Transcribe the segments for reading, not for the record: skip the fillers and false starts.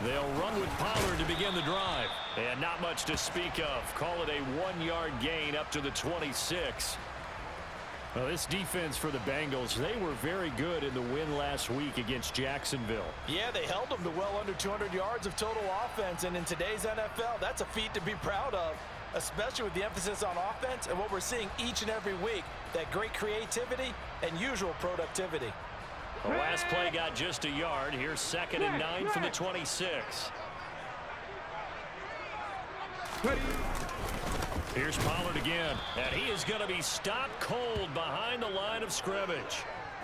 They'll run with Pollard to begin the drive. And not much to speak of. Call it a 1-yard gain up to the 26. Well, this defense for the Bengals, they were very good in the win last week against Jacksonville. Yeah, they held them to well under 200 yards of total offense, and in today's NFL, that's a feat to be proud of, especially with the emphasis on offense and what we're seeing each and every week, that great creativity and usual productivity. The last play got just a yard. Here's 2nd and 9 from the 26. Here's Pollard again, and he is going to be stopped cold behind the line of scrimmage.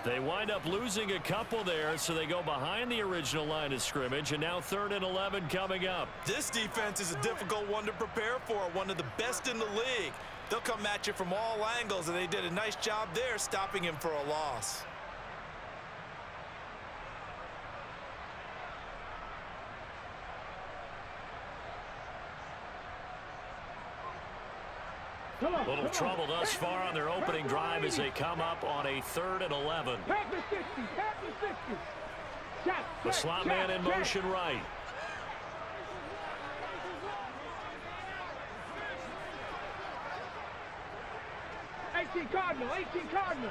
They wind up losing a couple there, so they go behind the original line of scrimmage, and now 3rd and 11 coming up. This defense is a difficult one to prepare for, one of the best in the league. They'll come at you from all angles, and they did a nice job there stopping him for a loss. Little trouble thus far on their opening drive as they come up on a 3rd and 11. The slot man in motion right. Cardinal.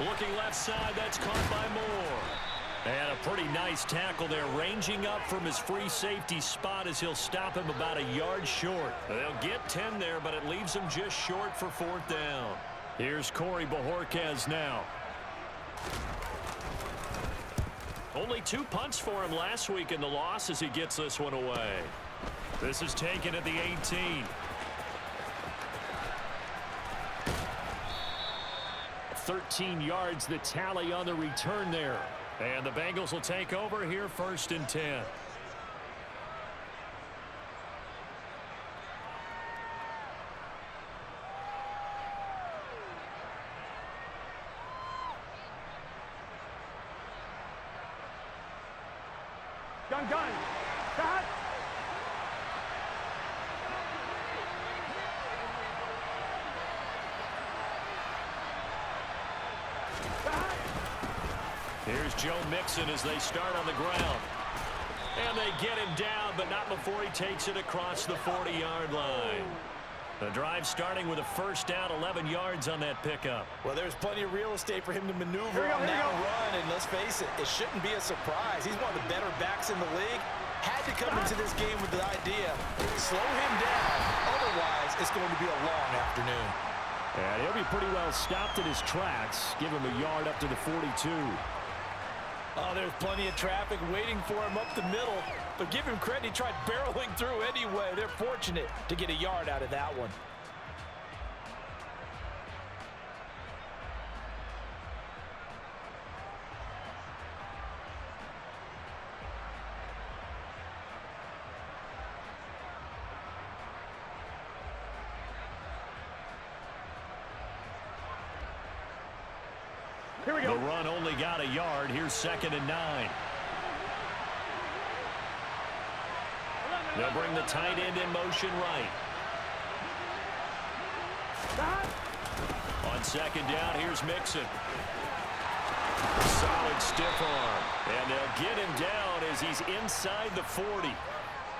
Looking left side, that's caught by Moore. And a pretty nice tackle there, ranging up from his free safety spot as he'll stop him about a yard short. They'll get 10 there, but it leaves him just short for 4th down. Here's Corey Bojorquez now. Only 2 punts for him last week in the loss as he gets this one away. This is taken at the 18. 13 yards the tally on the return there. And the Bengals will take over here 1st and 10. Gun. Stop. Here's Joe Mixon as they start on the ground. And they get him down, but not before he takes it across the 40-yard line. The drive starting with a 1st down, 11 yards on that pickup. Well, there's plenty of real estate for him to maneuver on that run, and let's face it shouldn't be a surprise. He's one of the better backs in the league. Had to come into this game with the idea, slow him down, otherwise it's going to be a long afternoon. And he'll be pretty well stopped in his tracks. Give him a yard up to the 42. Oh, there's plenty of traffic waiting for him up the middle. But give him credit, he tried barreling through anyway. They're fortunate to get a yard out of that one. Here we go. The run only got a yard. Here's 2nd and 9. They'll bring the tight end in motion right. On 2nd down, here's Mixon. Solid stiff arm. And they'll get him down as he's inside the 40.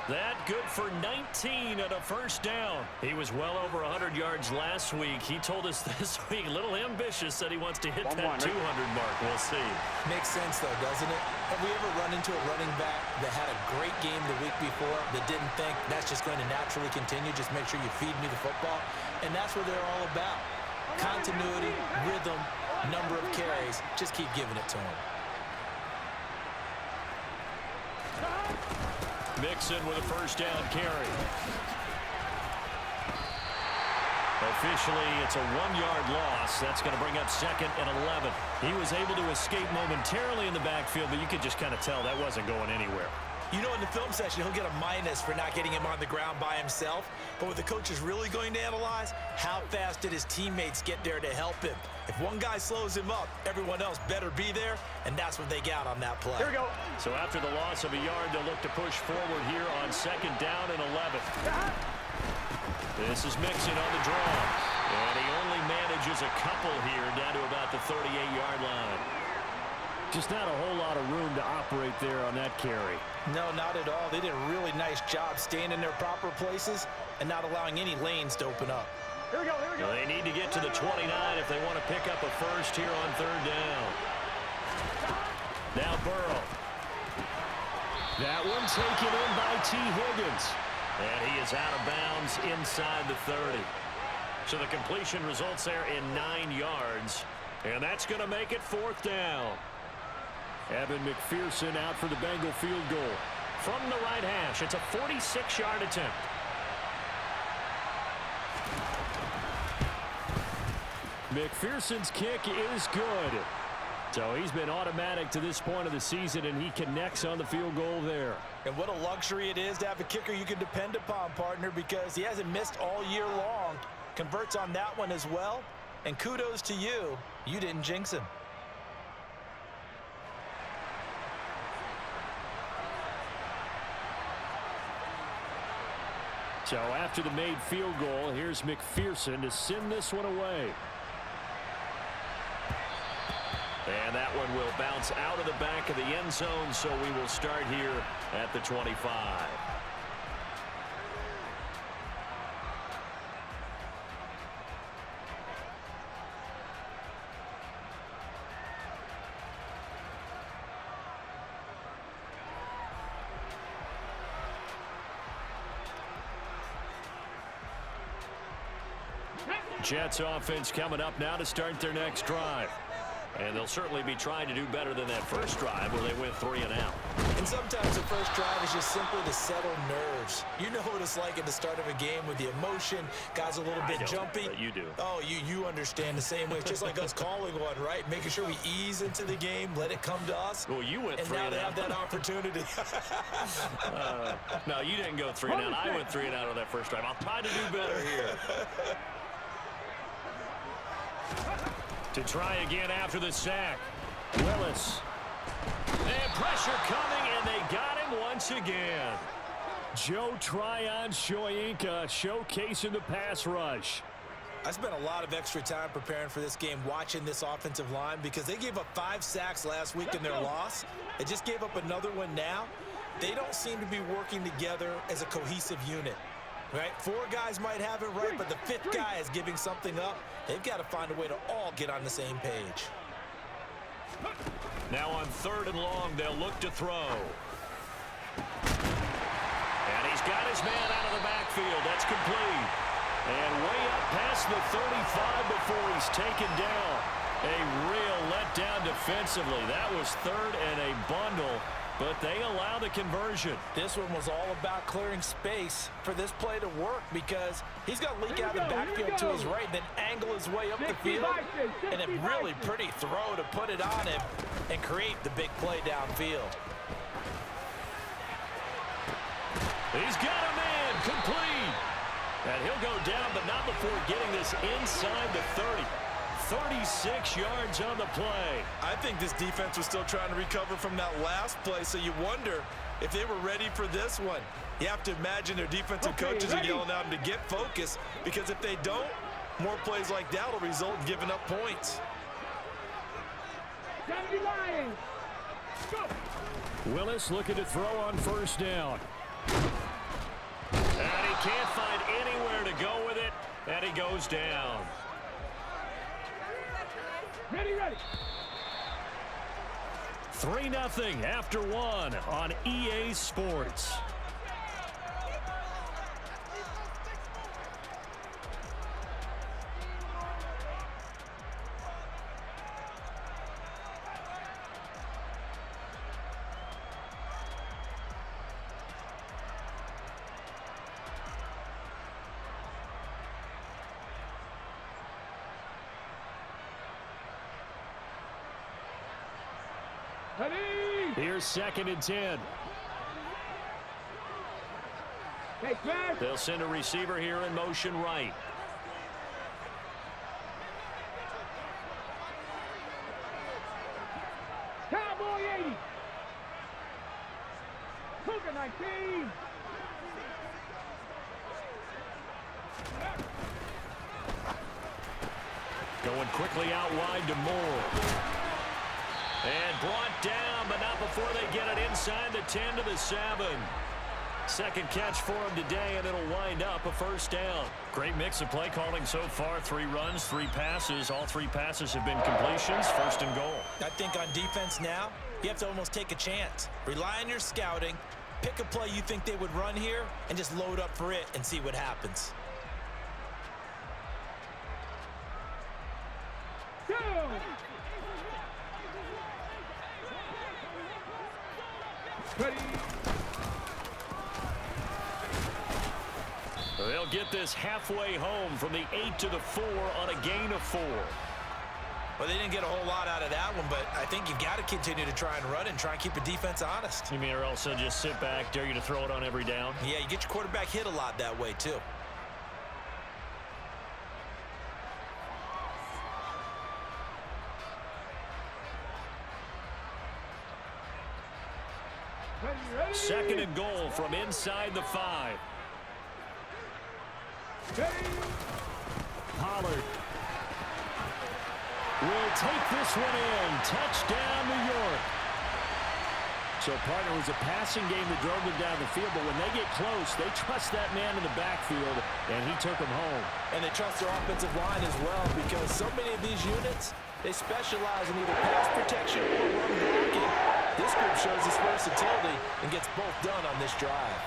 That good for 19 at a 1st down. He was well over 100 yards last week. He told us this week, a little ambitious, that he wants to hit that 200 mark. We'll see. Makes sense, though, doesn't it? Have we ever run into a running back that had a great game the week before that didn't think that's just going to naturally continue? Just make sure you feed me the football. And that's what they're all about. Continuity, rhythm, number of carries. Just keep giving it to him. Mixon with a 1st down carry. Officially, it's a 1-yard loss. That's going to bring up 2nd and 11. He was able to escape momentarily in the backfield, but you could just kind of tell that wasn't going anywhere. You know, in the film session, he'll get a minus for not getting him on the ground by himself. But what the coach is really going to analyze, how fast did his teammates get there to help him? If one guy slows him up, everyone else better be there, and that's what they got on that play. Here we go. So after the loss of a yard, they'll look to push forward here on 2nd down and 11. This is Mixon on the draw. And he only manages a couple here down to about the 38-yard line. Just not a whole lot of room to operate there on that carry. No, not at all. They did a really nice job staying in their proper places and not allowing any lanes to open up. Here we go, here we go. Well, they need to get to the 29 if they want to pick up a first here on third down. Now Burrow. That one taken in by T. Higgins. And he is out of bounds inside the 30. So the completion results there in 9 yards. And that's going to make it fourth down. Evan McPherson out for the Bengal field goal. From the right hash, it's a 46-yard attempt. McPherson's kick is good. So he's been automatic to this point of the season, and he connects on the field goal there. And what a luxury it is to have a kicker you can depend upon, partner, because he hasn't missed all year long. Converts on that one as well. And kudos to you. You didn't jinx him. So after the made field goal, here's McPherson to send this one away. And that one will bounce out of the back of the end zone, so we will start here at the 25. Jets offense coming up now to start their next drive. And they'll certainly be trying to do better than that first drive where they went 3 and out. And sometimes the first drive is just simply to settle nerves. You know what it's like at the start of a game with the emotion. Guys a little bit jumpy. But you do. Oh, you understand the same way. It's just like us calling one, right? Making sure we ease into the game, let it come to us. Well, you went 3 and out. And now they have that opportunity. No, you didn't go 3 and out. I went 3 and out on that first drive. I'll try to do better here. To try again after the sack. Willis. And pressure coming, and they got him once again. Joe Tryon-Shoyinka showcasing the pass rush. I spent a lot of extra time preparing for this game, watching this offensive line, because they gave up 5 sacks last week in their loss. They just gave up another one now. They don't seem to be working together as a cohesive unit. Right? 4 guys might have it right, but the 5th guy is giving something up. They've got to find a way to all get on the same page. Now on 3rd and long, they'll look to throw. And he's got his man out of the backfield. That's complete. And way up past the 35 before he's taken down. A real letdown defensively. That was 3rd and a bundle. But they allow the conversion. This one was all about clearing space for this play to work, because he's going to leak out of the backfield to his right, then angle his way up the field. And a really pretty throw to put it on him and create the big play downfield. He's got a man complete. And he'll go down, but not before getting this inside the 30. 36 yards on the play. I think this defense was still trying to recover from that last play, so you wonder if they were ready for this one. You have to imagine their defensive coaches are yelling at them to get focused, because if they don't, more plays like that will result in giving up points. Willis looking to throw on 1st down. And he can't find anywhere to go with it, and he goes down. Ready. 3-0 after 1 on EA Sports. Here's 2nd and 10. They'll send a receiver here in motion right. Cowboy 80. Cougar 19. Going quickly out wide to Moore. And brought down, but not before they get it inside the 10 to the 7. Second catch for him today, and it'll wind up a first down. Great mix of play calling so far. 3 runs, 3 passes. All 3 passes have been completions. First and goal. I think on defense now, you have to almost take a chance. Rely on your scouting. Pick a play you think they would run here, and just load up for it and see what happens. Go! Ready? They'll get this halfway home from the 8 to the 4 on a gain of 4. Well, they didn't get a whole lot out of that one, but I think you've got to continue to try and run and try and keep the defense honest. You mean or also just sit back, dare you to throw it on every down? Yeah, you get your quarterback hit a lot that way, too. Ready? Second and goal from inside the 5. Ready? Pollard will take this one in. Touchdown, New York. So, partner, it was a passing game that drove them down the field, but when they get close, they trust that man in the backfield, and he took them home. And they trust their offensive line as well, because so many of these units, they specialize in either pass protection or run blocking. This group shows its versatility and gets both done on this drive.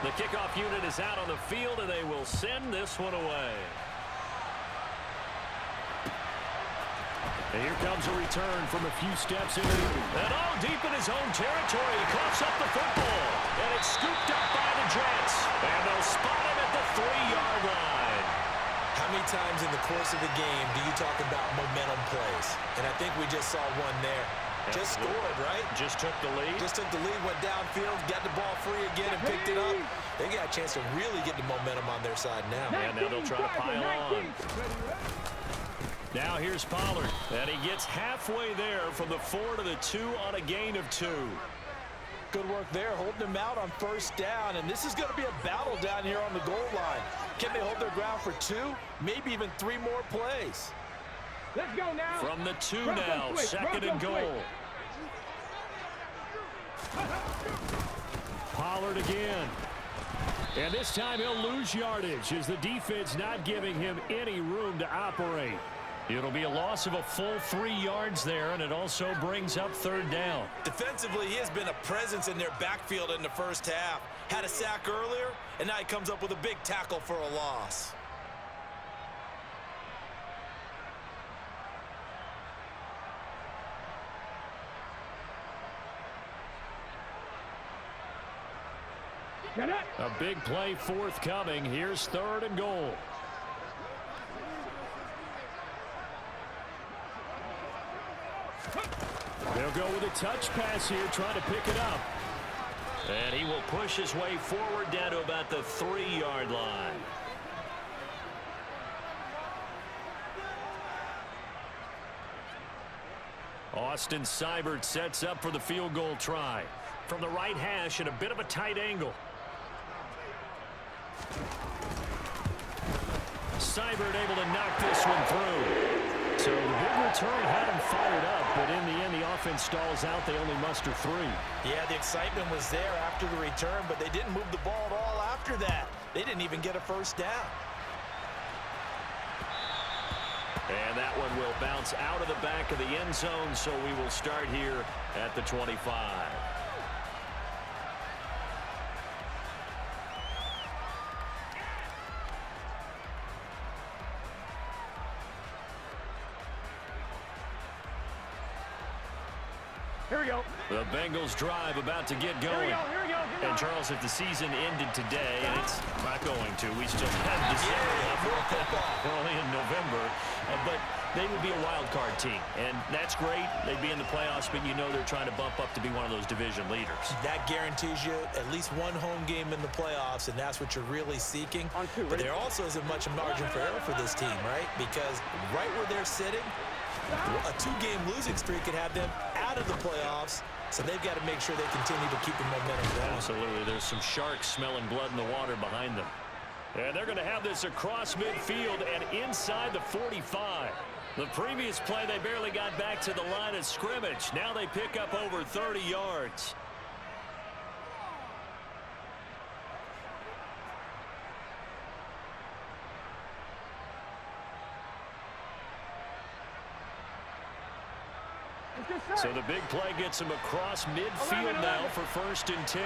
The kickoff unit is out on the field, and they will send this one away. And here comes a return from a few steps in. And all deep in his own territory, he coughs up the football. And it's scooped up by the Jets. And they'll spot him at the 3-yard line. How many times in the course of a game do you talk about momentum plays? And I think we just saw one there. Just scored, right? Just took the lead. Just took the lead, went downfield, got the ball free again, and picked it up. They got a chance to really get the momentum on their side now. And now they'll try to pile on. Now here's Pollard. And he gets halfway there from the 4 to the 2 on a gain of 2. Good work there, holding them out on first down. And this is going to be a battle down here on the goal line. Can they hold their ground for 2, maybe even 3 more plays? Let's go now. From the 2 now, second and goal. Pollard again. And this time he'll lose yardage as the defense not giving him any room to operate. It'll be a loss of a full 3 yards there, and it also brings up third down. Defensively, he has been a presence in their backfield in the first half. Had a sack earlier, and now he comes up with a big tackle for a loss. A big play forthcoming. Here's third and goal. They'll go with a touch pass here, trying to pick it up. And he will push his way forward down to about the 3-yard line. Austin Seibert sets up for the field goal try. From the right hash at a bit of a tight angle. Seibert able to knock this one through. So the big return had him fired up, but in the end the offense stalls out. They only muster 3. Yeah, the excitement was there after the return, but they didn't move the ball at all after that. They didn't even get a first down. And that one will bounce out of the back of the end zone, so we will start here at the 25. Here we go. The Bengals drive about to get going. Here we go. And Charles, if the season ended today, and it's not going to, we still have December left. We're only in November, but they would be a wild card team, and that's great. They'd be in the playoffs, but you know they're trying to bump up to be one of those division leaders. That guarantees you at least one home game in the playoffs, and that's what you're really seeking. But there also isn't much margin for error for this team, right? Because right where they're sitting, a 2-game losing streak could have them out of the playoffs, so they've got to make sure they continue to keep the momentum going. Absolutely. There's some sharks smelling blood in the water behind them. And they're going to have this across midfield and inside the 45. The previous play, they barely got back to the line of scrimmage. Now they pick up over 30 yards. So the big play gets them across midfield now for 1st and 10.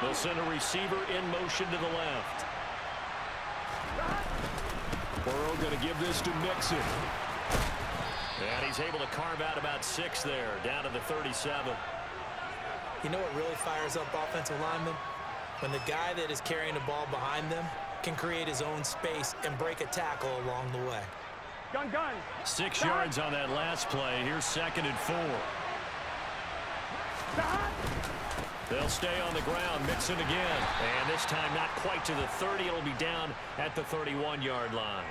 They'll send a receiver in motion to the left. Burrow going to give this to Mixon. And he's able to carve out about 6 there, down to the 37. You know what really fires up offensive linemen? When the guy that is carrying the ball behind them can create his own space and break a tackle along the way. Gun. 6 yards on that last play. Here's 2nd and 4. They'll stay on the ground. Mixon again. And this time not quite to the 30. It'll be down at the 31-yard line.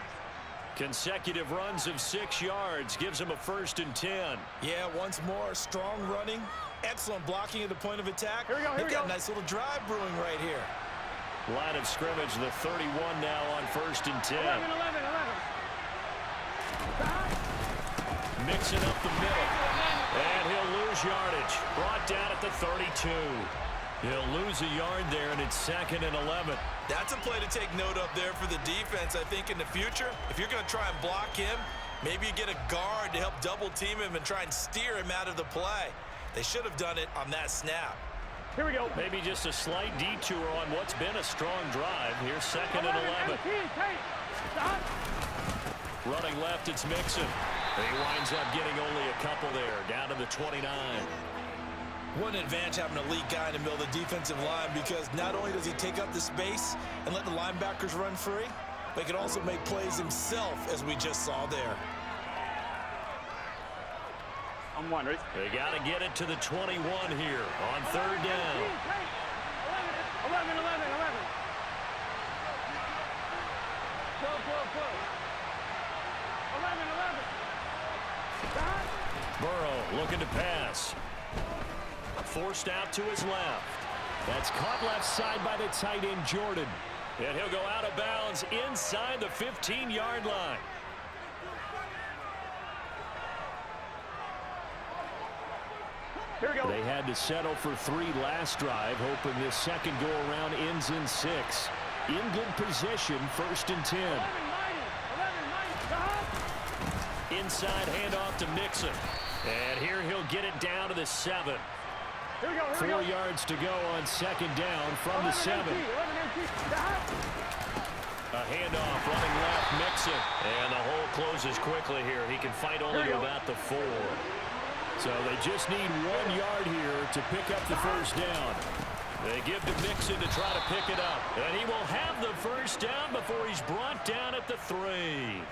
Consecutive runs of 6 yards gives them a 1st and 10. Yeah, once more, strong running. Excellent blocking at the point of attack. Here we go. They've got a nice little drive brewing right here. Line of scrimmage, the 31 now on 1st and 10. 11. Mixing up the middle. And he'll lose yardage. Brought down at the 32. He'll lose a yard there, and it's 2nd and 11. That's a play to take note of there for the defense, I think, in the future. If you're going to try and block him, maybe you get a guard to help double team him and try and steer him out of the play. They should have done it on that snap. Here we go. Maybe just a slight detour on what's been a strong drive. Here's 2nd and 11. Running left, it's Mixon. He winds up getting only a couple there, down to the 29. One advantage having an elite guy in the middle of the defensive line, because not only does he take up the space and let the linebackers run free, but he can also make plays himself, as we just saw there. I'm one, right? They got to get it to the 21 here on 3rd down. 11. 11. Burrow looking to pass. Forced out to his left. That's caught left side by the tight end, Jordan. And he'll go out of bounds inside the 15-yard line. Here we go. They had to settle for 3 last drive, hoping this second go-around ends in 6. In good position, 1st and 10. 11. Inside handoff to Mixon. And here he'll get it down to the 7. Here we go. 4 yards to go on 2nd down from the 7. A handoff running left, Mixon. And the hole closes quickly here. He can fight only to about the 4. So they just need 1 yard here to pick up the 1st down. They give to Mixon to try to pick it up. And he will have the 1st down before he's brought down at the 3.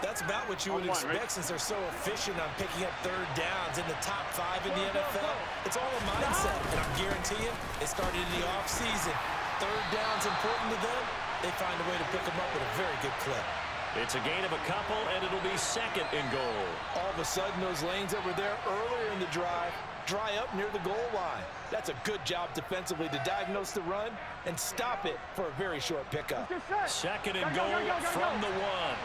That's about what you would expect, since they're so efficient on picking up 3rd downs in the top 5 in the NFL. It's all a mindset, and I'm guaranteeing they started in the offseason. 3rd down's important to them. They find a way to pick them up with a very good clip. It's a gain of a couple, and it'll be 2nd and goal. All of a sudden, those lanes that were there earlier in the drive dry up near the goal line. That's a good job defensively to diagnose the run and stop it for a very short pickup. 2nd and goal from the 1.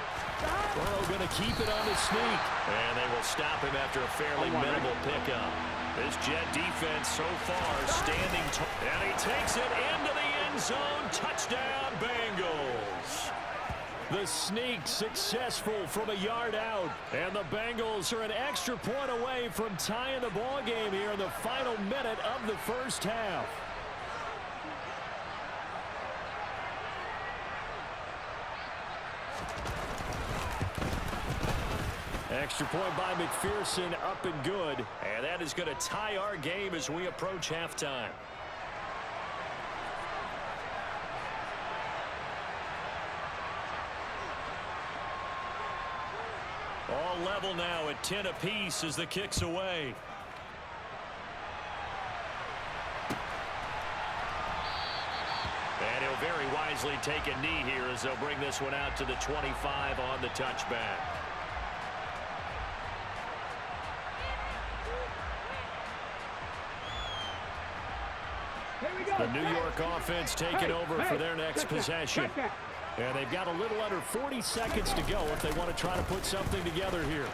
Burrow going to keep it on the sneak. And they will stop him after a fairly minimal pickup. This Jet defense so far standing tall. And he takes it into the end zone. Touchdown, Bengals. The sneak successful from a yard out. And the Bengals are an extra point away from tying the ball game here in the final minute of the 1st half. Extra point by McPherson, up and good. And that is going to tie our game as we approach halftime. All level now at 10 apiece as the kick's away. And he'll very wisely take a knee here as they'll bring this one out to the 25 on the touchback. Here we go. The New York offense taking over for their next possession. And they've got a little under 40 seconds to go if they want to try to put something together here.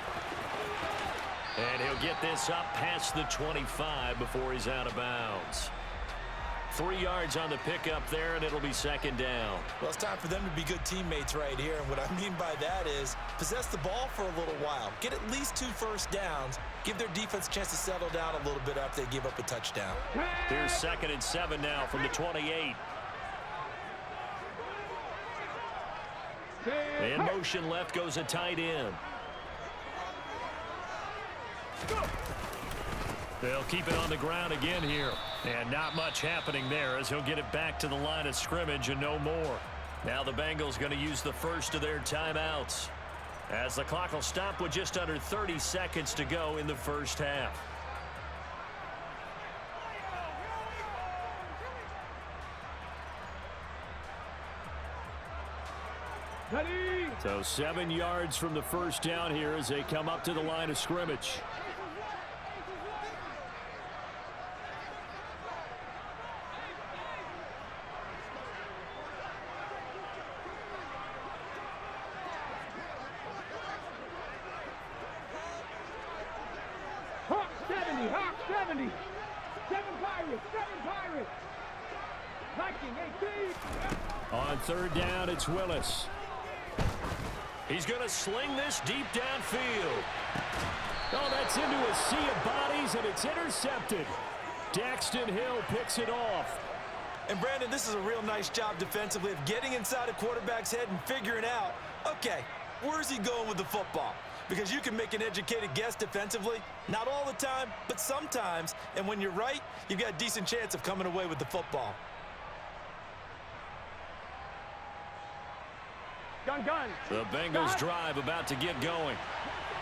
And he'll get this up past the 25 before he's out of bounds. 3 yards on the pickup there, and it'll be second down. Well, it's time for them to be good teammates right here. And what I mean by that is possess the ball for a little while. Get at least 2 first downs. Give their defense a chance to settle down a little bit after they give up a touchdown. Here's 2nd and 7 now from the 28. In motion left goes a tight end. They'll keep it on the ground again here. And not much happening there as he'll get it back to the line of scrimmage and no more. Now the Bengals going to use the first of their timeouts, as the clock will stop with just under 30 seconds to go in the first half. So 7 yards from the first down here as they come up to the line of scrimmage. Hawk 70, Hawk 70. 7 Pirates, 7 Pirates. Viking 18. On third down, it's Willis. He's going to sling this deep downfield. Oh, that's into a sea of bodies, and it's intercepted. Daxton Hill picks it off. And, Brandon, this is a real nice job defensively of getting inside a quarterback's head and figuring out, okay, where's he going with the football? Because you can make an educated guess defensively. Not all the time, but sometimes. And when you're right, you've got a decent chance of coming away with the football. Gun. The Bengals drive about to get going.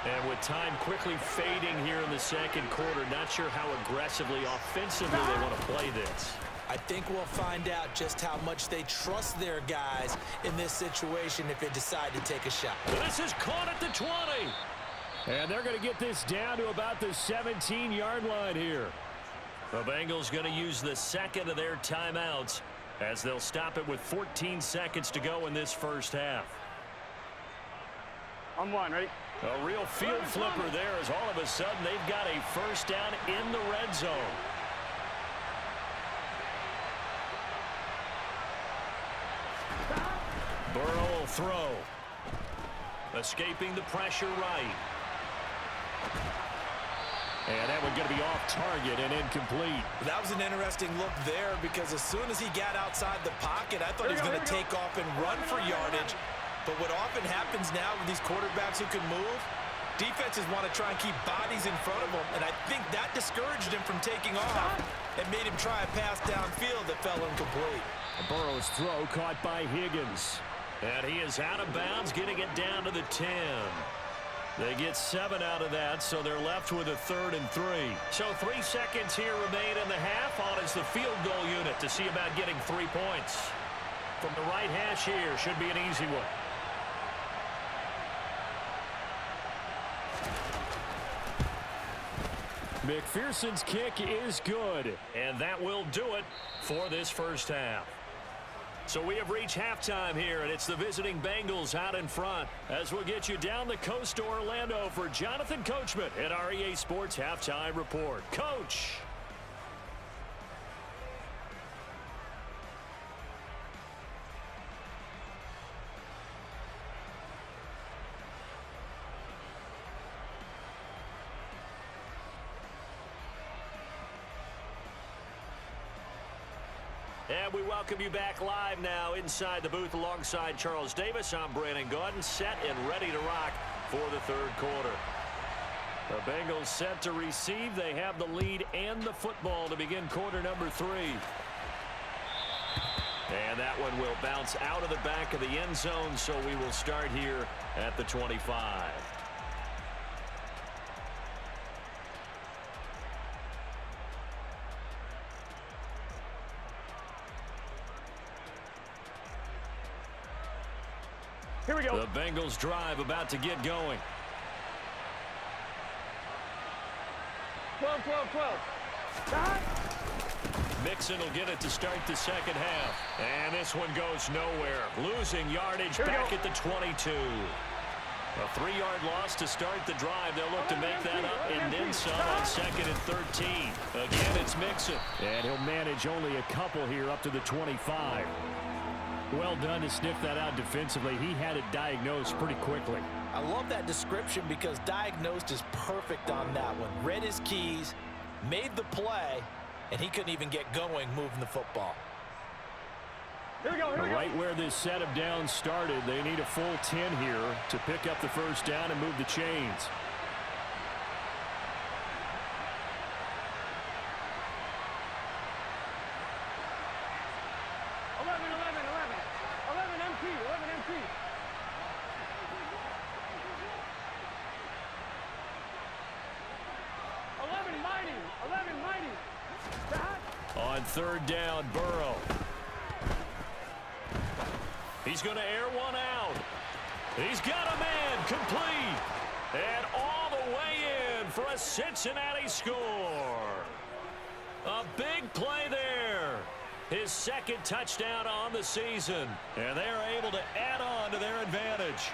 And with time quickly fading here in the second quarter, not sure how aggressively, offensively they want to play this. I think we'll find out just how much they trust their guys in this situation if they decide to take a shot. This is caught at the 20. And they're going to get this down to about the 17-yard line here. The Bengals going to use the second of their timeouts as they'll stop it with 14 seconds to go in this first half. I'm one, ready? A real field flipper there as all of a sudden they've got a first down in the red zone. Burrow will throw. Escaping the pressure right. And that one going to be off target and incomplete. That was an interesting look there because as soon as he got outside the pocket, I thought he was going to take off and run for yardage. But what often happens now with these quarterbacks who can move, defenses want to try and keep bodies in front of them. And I think that discouraged him from taking off and made him try a pass downfield that fell incomplete. Burrow's throw caught by Higgins. And he is out of bounds, getting it down to the 10. They get 7 out of that, so they're left with a 3rd and 3. So 3 seconds here remain in the half. On is the field goal unit to see about getting 3 points. From the right hash here, should be an easy one. McPherson's kick is good, and that will do it for this first half. So we have reached halftime here, and it's the visiting Bengals out in front as we'll get you down the coast to Orlando for Jonathan Coachman at our EA Sports Halftime Report. Coach. And we welcome you back live now inside the booth alongside Charles Davis. I'm Brandon Gaudin, set and ready to rock for the third quarter. The Bengals set to receive. They have the lead and the football to begin quarter number 3. And that one will bounce out of the back of the end zone, so we will start here at the 25. Here we go. The Bengals drive about to get going. 12. Mix Mixon will get it to start the second half. And this one goes nowhere. Losing yardage back at the 22. A 3-yard loss to start the drive. They'll look to make that up and then some on second and 13. Again, it's Mixon. And he'll manage only a couple here up to the 25. Well done to sniff that out defensively. He had it diagnosed pretty quickly. I love that description because diagnosed is perfect on that one. Read his keys, made the play, and he couldn't even get going moving the football. Here we go, here we go. Right where this set of downs started, they need a full 10 here to pick up the first down and move the chains. On third down, Burrow. He's going to air one out. He's got a man complete. And all the way in for a Cincinnati score. A big play there. His second touchdown on the season. And they are able to add on to their advantage.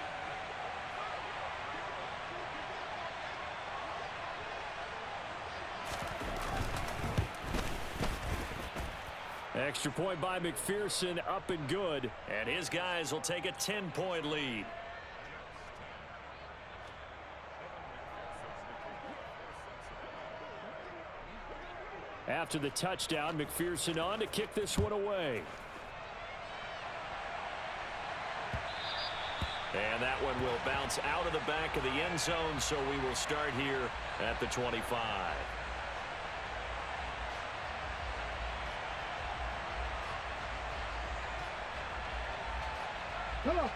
Extra point by McPherson, up and good. And his guys will take a 10-point lead. After the touchdown, McPherson on to kick this one away. And that one will bounce out of the back of the end zone, so we will start here at the 25.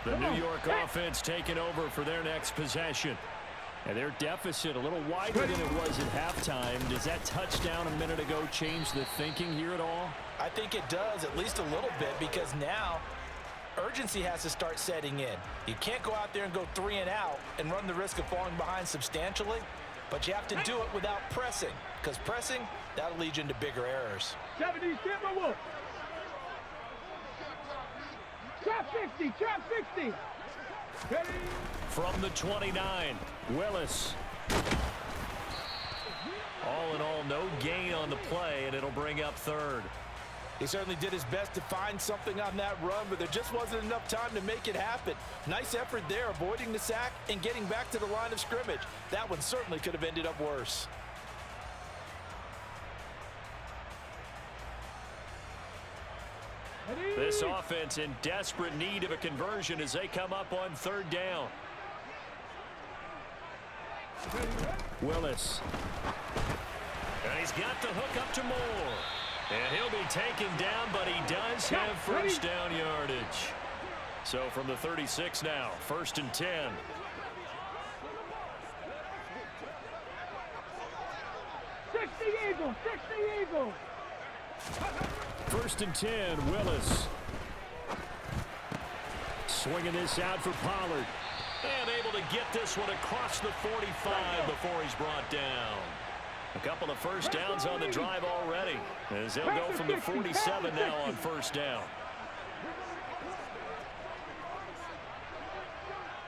The New York offense taking over for their next possession. And their deficit a little wider than it was at halftime. Does that touchdown a minute ago change the thinking here at all? I think it does, at least a little bit, because now urgency has to start setting in. You can't go out there and go 3 and out and run the risk of falling behind substantially, but you have to do it without pressing, because pressing, that'll lead you into bigger errors. 70, Timberwolves. Trap 60, trap 60. Ready? From the 29, Willis. all in all, no gain on the play, and it'll bring up third. He certainly did his best to find something on that run, but there just wasn't enough time to make it happen. Nice effort there, avoiding the sack and getting back to the line of scrimmage. That one certainly could have ended up worse. This offense in desperate need of a conversion as they come up on third down. Willis. And he's got the hook up to Moore. And he'll be taken down, but he does have first down yardage. So from the 36 now, 1st and 10. Eagles, 60 Eagles. 1st and 10, Willis. Swinging this out for Pollard. And able to get this one across the 45 before he's brought down. A couple of first downs on the drive already, as they'll go from the 47 now on first down.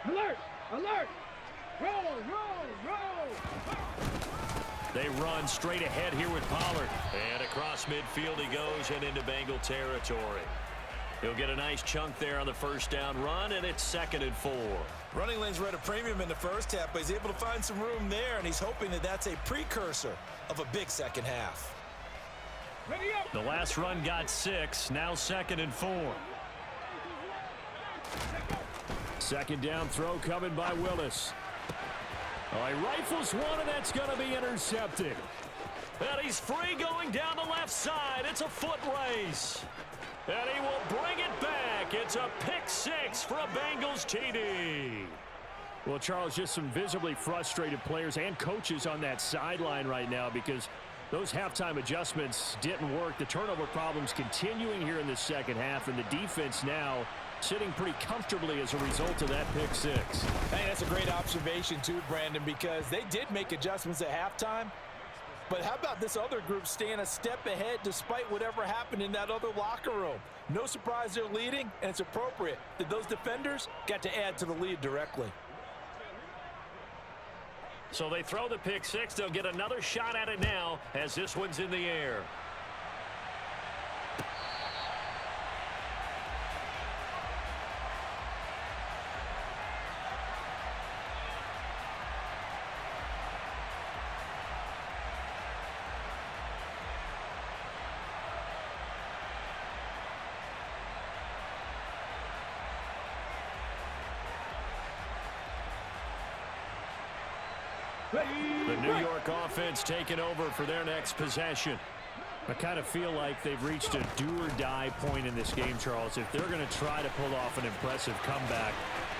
Alert! Alert! Roll, roll, roll! They run straight ahead here with Pollard. And across midfield he goes and into Bengal territory. He'll get a nice chunk there on the first down run, and it's 2nd and 4. Running lanes were at a premium in the first half, but he's able to find some room there, and he's hoping that that's a precursor of a big second half. Ready up! The last run got 6, now 2nd and 4. 2nd down throw coming by Willis. Oh, he rifles one, and that's going to be intercepted. And he's free going down the left side. It's a foot race. And he will bring it back. It's a pick 6 for a Bengals TD. Well, Charles, just some visibly frustrated players and coaches on that sideline right now because those halftime adjustments didn't work. The turnover problems continuing here in the second half, and the defense now sitting pretty comfortably as a result of that pick 6. I think that's a great observation too, Brandon, because they did make adjustments at halftime, But how about this other group staying a step ahead despite whatever happened in that other locker room? No surprise they're leading, and it's appropriate that those defenders got to add to the lead directly. So they throw the pick six. They'll get another shot at it now as this one's in the air. The New York offense taking over for their next possession. I kind of feel like they've reached a do-or-die point in this game, Charles. If they're going to try to pull off an impressive comeback,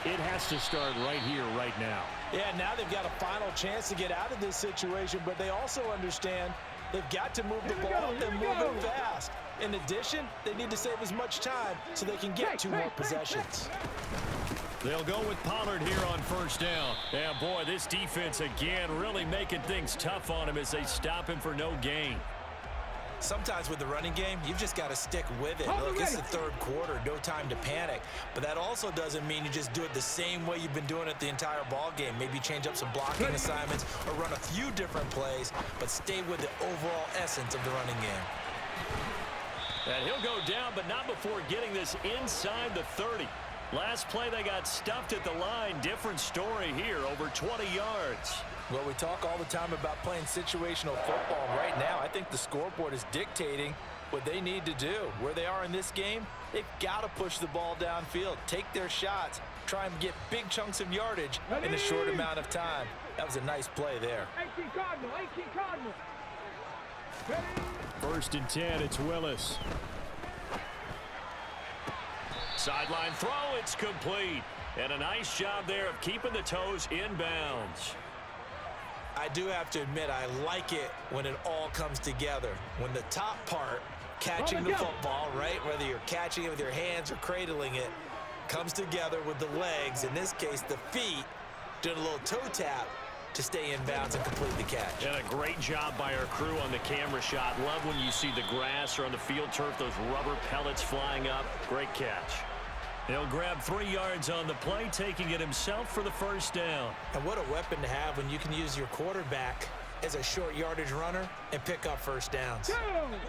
it has to start right here, right now. Yeah, now they've got a final chance to get out of this situation, but they also understand they've got to move the ball and move it fast. In addition, they need to save as much time so they can get two more possessions. They'll go with Pollard here on first down. And boy, this defense again really making things tough on him as they stop him for no gain. Sometimes with the running game, you've just got to stick with it. Look, it's the third quarter, no time to panic. But that also doesn't mean you just do it the same way you've been doing it the entire ball game. Maybe change up some blocking assignments or run a few different plays, but stay with the overall essence of the running game. And he'll go down, but not before getting this inside the 30. Last play, they got stuffed at the line. Different story here, over 20 yards. Well, we talk all the time about playing situational football. Right now, I think the scoreboard is dictating what they need to do. Where they are in this game, they've got to push the ball downfield, take their shots, try and get big chunks of yardage in a short amount of time. That was a nice play there. 18 Cardinal, 18 Cardinal. First and 10, it's Willis. Sideline throw, it's complete. And a nice job there of keeping the toes inbounds. I do have to admit, I like it when it all comes together. When the top part, catching the football, right, whether you're catching it with your hands or cradling it, comes together with the legs, in this case the feet, doing a little toe tap to stay in bounds and complete the catch. And a great job by our crew on the camera shot. Love when you see the grass or on the field turf, those rubber pellets flying up. Great catch. He'll grab 3 yards on the play, taking it himself for the first down. And what a weapon to have when you can use your quarterback as a short yardage runner and pick up first downs.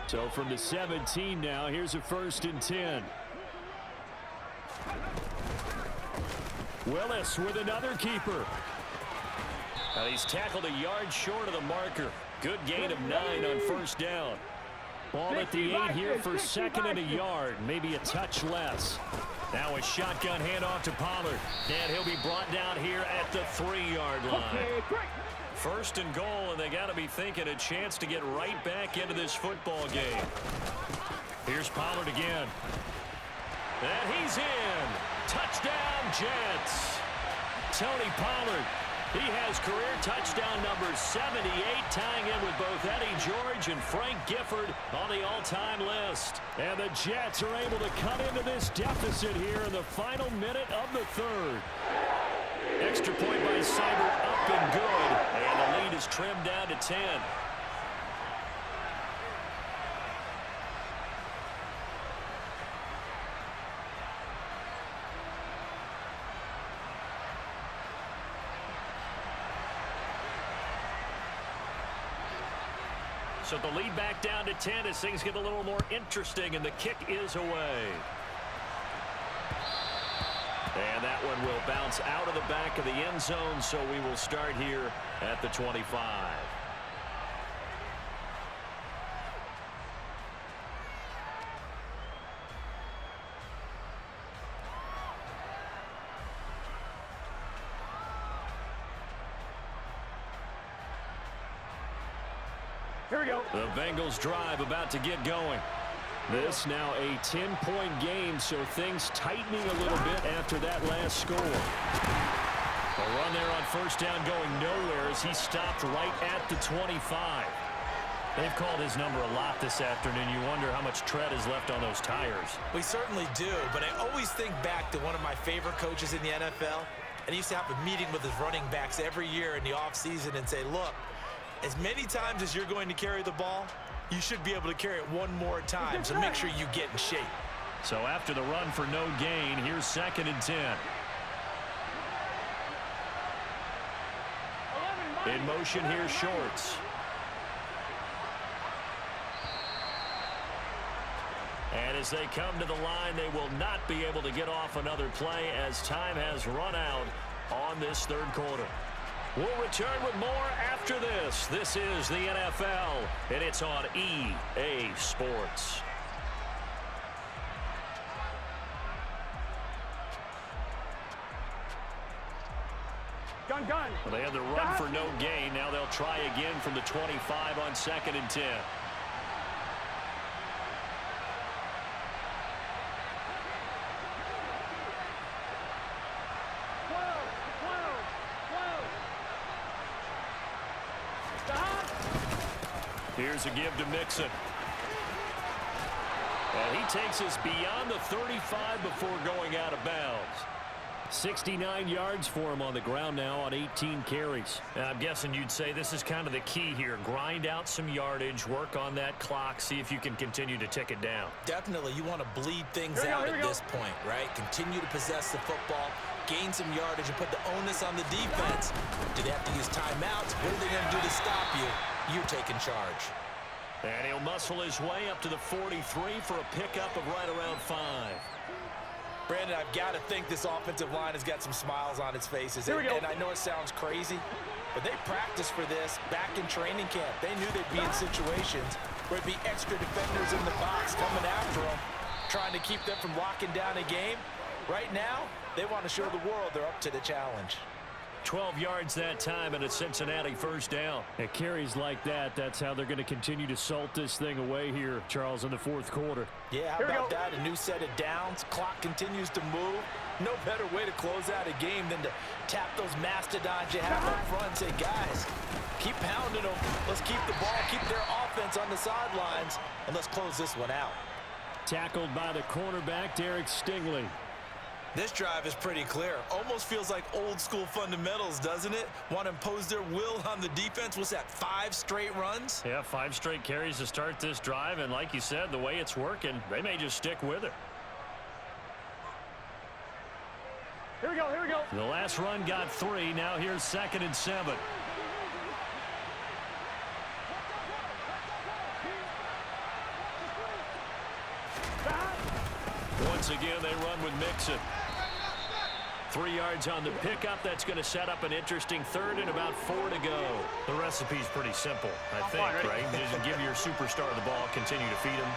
So from the 17 now, here's a first and 10. Willis with another keeper. Now he's tackled a yard short of the marker. Good gain of 9 on first down. Ball at the 8 here for second and a yard, maybe a touch less. Now a shotgun handoff to Pollard. And he'll be brought down here at the 3-yard line. First and goal, and they got to be thinking a chance to get right back into this football game. Here's Pollard again. And he's in. Touchdown, Jets. Tony Pollard. He has career touchdown number 78, tying in with both Eddie George and Frank Gifford on the all-time list. And the Jets are able to cut into this deficit here in the final minute of the third. Extra point by Seibert, up and good. And the lead is trimmed down to 10. So the lead back down to 10 as things get a little more interesting, and the kick is away. And that one will bounce out of the back of the end zone, so we will start here at the 25. Here we go. The Bengals drive about to get going. This now a 10-point game, so things tightening a little bit after that last score. A run there on first down going nowhere as he stopped right at the 25. They've called his number a lot this afternoon. You wonder how much tread is left on those tires. We certainly do, but I always think back to one of my favorite coaches in the NFL, and he used to have a meeting with his running backs every year in the offseason and say, look, As many times as you're going to carry the ball, you should be able to carry it one more time, so make sure you get in shape. So after the run for no gain, here's 2nd and 10. In motion here, Shorts. And as they come to the line, they will not be able to get off another play as time has run out on this 3rd quarter. We'll return with more after this. This is the NFL, and it's on EA Sports. Gun. Well, they had the run for no gain. Now they'll try again from the 25 on 2nd and 10. Here's a give to Mixon. And he takes us beyond the 35 before going out of bounds. 69 yards for him on the ground now on 18 carries. And I'm guessing you'd say this is kind of the key here. Grind out some yardage, work on that clock, see if you can continue to tick it down. Definitely, you want to bleed things out at this point, right? Continue to possess the football, gain some yardage, and put the onus on the defense. Do they have to use timeouts? What are they going to do to stop you? You're taking charge. And he'll muscle his way up to the 43 for a pickup of right around 5. Brandon, I've got to think this offensive line has got some smiles on its faces. And I know it sounds crazy, but they practiced for this back in training camp. They knew they'd be in situations where it'd be extra defenders in the box coming after them, trying to keep them from locking down a game. Right now, they want to show the world they're up to the challenge. 12 yards that time and a Cincinnati 1st down. At carries like that, that's how they're going to continue to salt this thing away here, Charles, in the 4th quarter. Yeah, how about that? A new set of downs. Clock continues to move. No better way to close out a game than to tap those mastodons you have up front and say, guys, keep pounding them. Let's keep the ball, keep their offense on the sidelines, and let's close this one out. Tackled by the cornerback, Derek Stingley. This drive is pretty clear. Almost feels like old school fundamentals, doesn't it? Want to impose their will on the defense. What's that, 5 straight runs? Yeah, 5 straight carries to start this drive. And like you said, the way it's working, they may just stick with it. Here we go. The last run got 3. Now here's 2nd and 7. Once again, they run with Mixon. 3 yards on the pickup. That's going to set up an interesting 3rd and about 4 to go. The recipe's pretty simple, I think, right? Just give your superstar the ball, continue to feed him.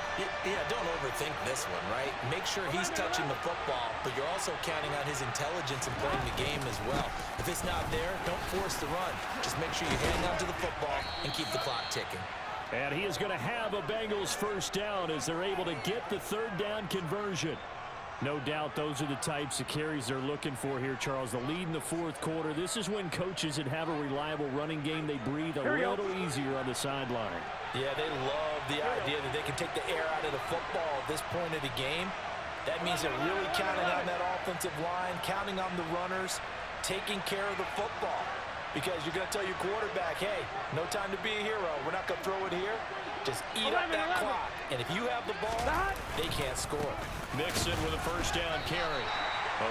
Yeah, don't overthink this one, right? Make sure he's touching the football, but you're also counting on his intelligence in playing the game as well. If it's not there, don't force the run. Just make sure you hang on to the football and keep the clock ticking. And he is going to have a Bengals 1st down as they're able to get the 3rd down conversion. No doubt those are the types of carries they're looking for here, Charles. The lead in the 4th quarter. This is when coaches that have a reliable running game, they breathe a little easier on the sideline. Yeah, they love the idea that they can take the air out of the football at this point of the game. That means they're really counting on that offensive line, counting on the runners, taking care of the football. Because you're going to tell your quarterback, hey, no time to be a hero. We're not going to throw it here. Just eat up that clock. And if you have the ball, they can't score. Mixon with a 1st down carry.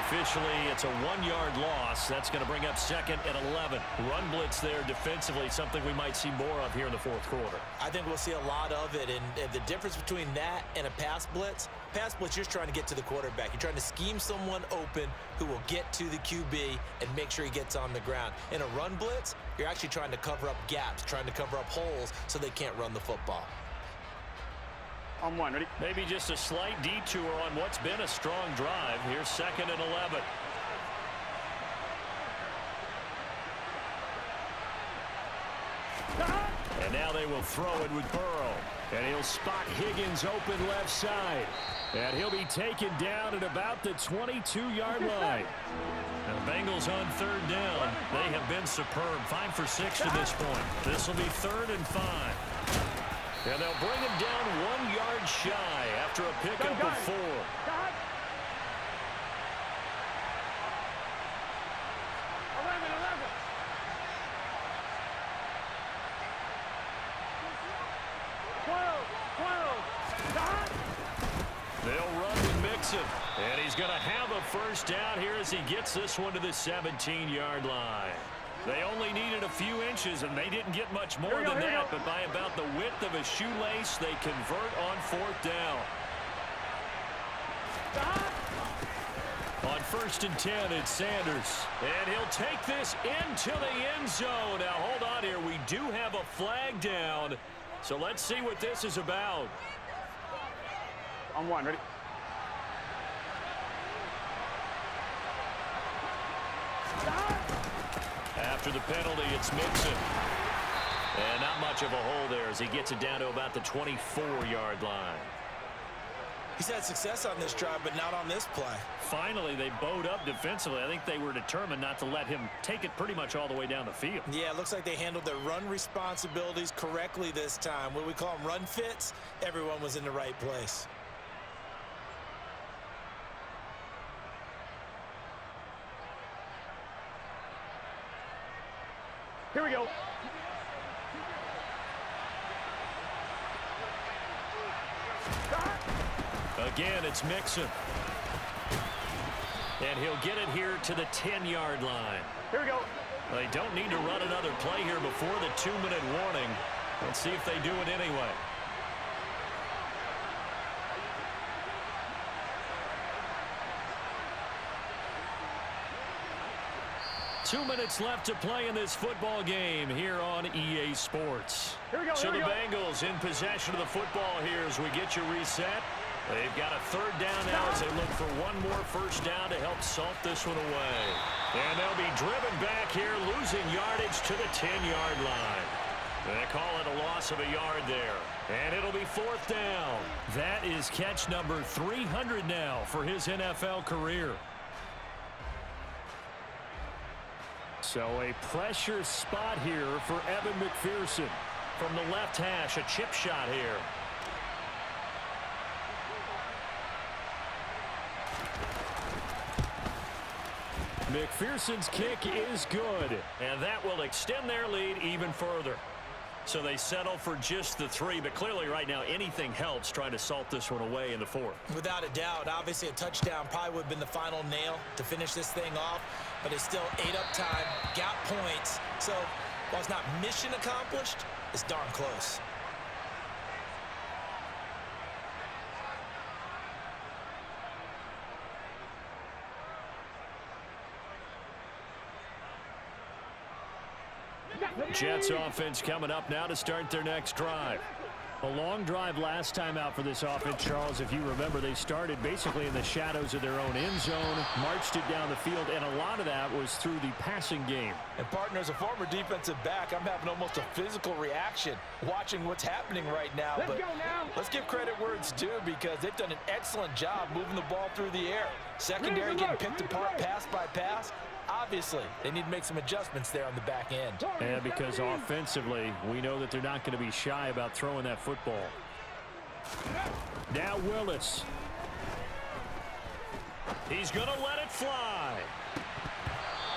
Officially, it's a 1-yard loss. That's going to bring up 2nd and 11. Run blitz there defensively, something we might see more of here in the 4th quarter. I think we'll see a lot of it. And the difference between that and a pass blitz, you're just trying to get to the quarterback. You're trying to scheme someone open who will get to the QB and make sure he gets on the ground. In a run blitz, you're actually trying to cover up gaps, trying to cover up holes so they can't run the football. On 1, ready? Maybe just a slight detour on what's been a strong drive. Here's 2nd and 11. And now they will throw it with Burrow. And he'll spot Higgins open left side. And he'll be taken down at about the 22-yard line. And the Bengals on 3rd down. They have been superb. 5 for 6 to this point. This will be 3rd and 5. And they'll bring him down 1 yard shy after a pickup of 4. They'll run with Mixon. And he's going to have a first down here as he gets this one to the 17-yard line. They only needed a few inches, and they didn't get much more than that. But by about the width of a shoelace, they convert on fourth down. On 1st and 10, it's Sanders. And he'll take this into the end zone. Now, hold on here. We do have a flag down. So let's see what this is about. On one, ready? After the penalty, it's Mixon. And not much of a hole there as he gets it down to about the 24-yard line. He's had success on this drive, but not on this play. Finally, they bowed up defensively. I think they were determined not to let him take it pretty much all the way down the field. Yeah, it looks like they handled their run responsibilities correctly this time. What we call them run fits, everyone was in the right place. Here we go. Again, it's Mixon. And he'll get it here to the 10-yard line. Here we go. They don't need to run another play here before the 2-minute warning. Let's see if they do it anyway. Two minutes left to play in this football game here on EA Sports. Here we go, so here the we go. Bengals in possession of the football here as we get you reset. They've got a third down now as they look for one more first down to help salt this one away. And they'll be driven back here, losing yardage to the 10-yard line. They call it a loss of a yard there. And it'll be fourth down. That is catch number 300 now for his NFL career. So a pressure spot here for Evan McPherson. From the left hash, a chip shot here. McPherson's kick is good. And that will extend their lead even further. So they settle for just the 3, but clearly right now anything helps trying to salt this one away in the 4th. Without a doubt, obviously a touchdown probably would have been the final nail to finish this thing off, but it's still 8-up time, got points. So while it's not mission accomplished, it's darn close. Jets offense coming up now to start their next drive. A long drive last time out for this offense, Charles. If you remember, they started basically in the shadows of their own end zone, marched it down the field, and a lot of that was through the passing game. And partner, as a former defensive back, I'm having almost a physical reaction watching what's happening right now. Let's but go now. let's give credit where it's due because they've done an excellent job moving the ball through the air. Secondary getting picked apart pass by pass. Obviously, they need to make some adjustments there on the back end. And because offensively, we know that they're not going to be shy about throwing that football. Now Willis. He's going to let it fly.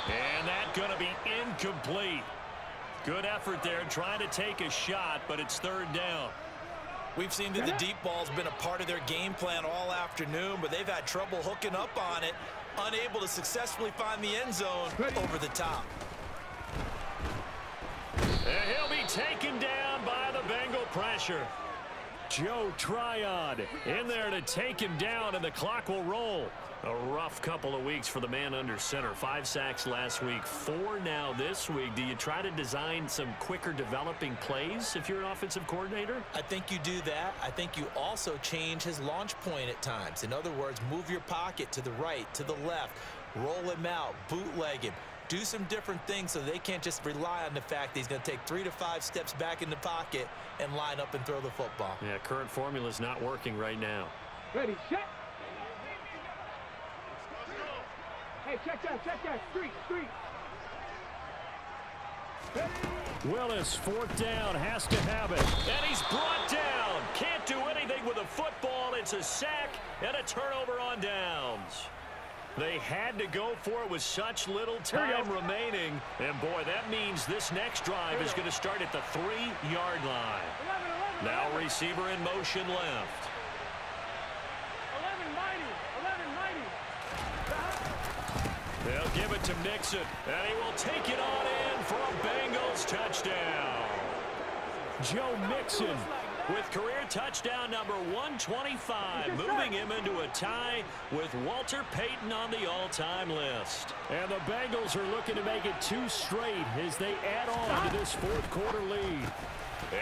And that's going to be incomplete. Good effort there trying to take a shot, but it's third down. We've seen that the deep ball's been a part of their game plan all afternoon, but they've had trouble hooking up on it, unable to successfully find the end zone over the top. And he'll be taken down by the Bengal pressure. Joe Tryon in there to take him down, and the clock will roll. A rough couple of weeks for the man under center. 5 sacks last week, 4 now this week. Do you try to design some quicker developing plays if you're an offensive coordinator? I think you do that. I think you also change his launch point at times. In other words, move your pocket to the right, to the left, roll him out, bootleg him. Do some different things so they can't just rely on the fact that he's going to take 3 to 5 steps back in the pocket and line up and throw the football. Yeah, current formula is not working right now. Ready, set. Hey, check that. Street. Willis, fourth down, has to have it. And he's brought down. Can't do anything with a football. It's a sack and a turnover on downs. They had to go for it with such little time remaining. And, boy, that means this next drive is going to start at the 3-yard line. Now receiver in motion left. They'll give it to Mixon, and he will take it on in for a Bengals touchdown. Joe Mixon with career touchdown number 125, moving him into a tie with Walter Payton on the all-time list. And the Bengals are looking to make it 2 straight as they add on to this fourth quarter lead.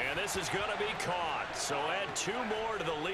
And this is going to be caught, so add 2 more to the lead.